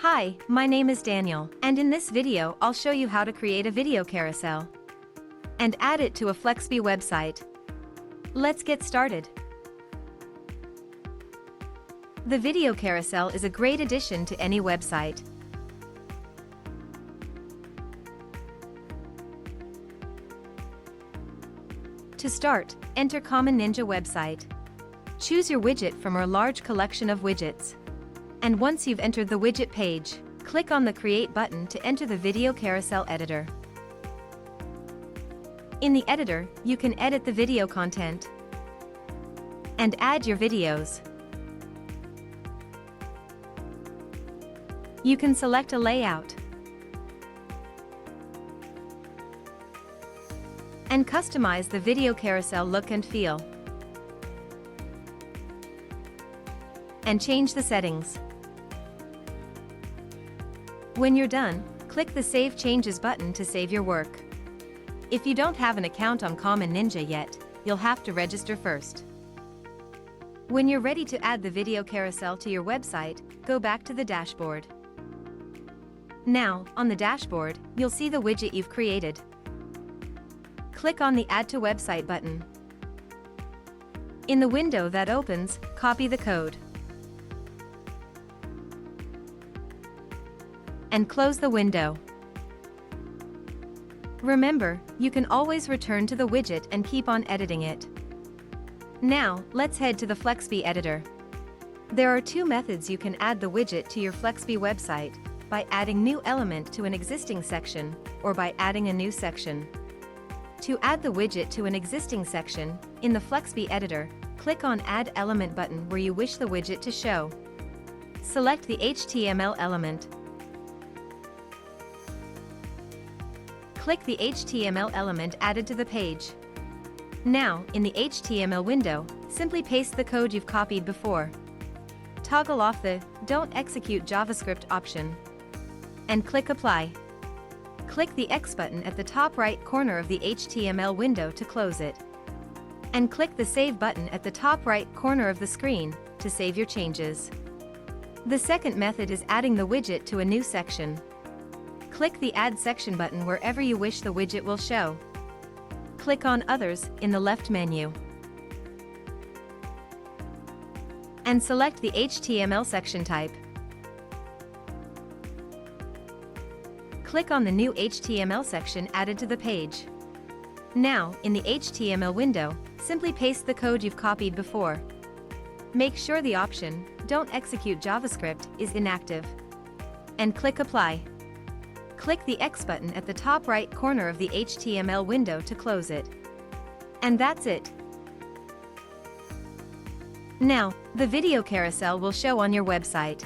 Hi, my name is Daniel, and in this video I'll show you how to create a video carousel and add it to a Flexbe website. Let's get started. The video carousel is a great addition to any website. To start, enter Common Ninja website. Choose your widget from our large collection of widgets. And once you've entered the widget page, click on the Create button to enter the video carousel editor. In the editor, you can edit the video content and add your videos. You can select a layout and customize the video carousel look and feel, and change the settings. When you're done, click the Save Changes button to save your work. If you don't have an account on Common Ninja yet, you'll have to register first. When you're ready to add the video carousel to your website, go back to the dashboard. Now, on the dashboard, you'll see the widget you've created. Click on the Add to Website button. In the window that opens, copy the code and close the window. Remember, you can always return to the widget and keep on editing it. Now, let's head to the Flexbe editor. There are two methods you can add the widget to your Flexbe website: by adding new element to an existing section, or by adding a new section. To add the widget to an existing section, in the Flexbe editor, click on Add Element button where you wish the widget to show. Select the HTML element. Click the HTML element added to the page. Now, in the HTML window, simply paste the code you've copied before. Toggle off the Don't Execute JavaScript option and click Apply. Click the X button at the top right corner of the HTML window to close it. And click the Save button at the top right corner of the screen to save your changes. The second method is adding the widget to a new section. Click the Add Section button wherever you wish the widget will show. Click on Others in the left menu and select the HTML section type. Click on the new HTML section added to the page. Now, in the HTML window, simply paste the code you've copied before. Make sure the option Don't Execute JavaScript is inactive and click Apply. Click the X button at the top right corner of the HTML window to close it. And that's it. Now, the video carousel will show on your website.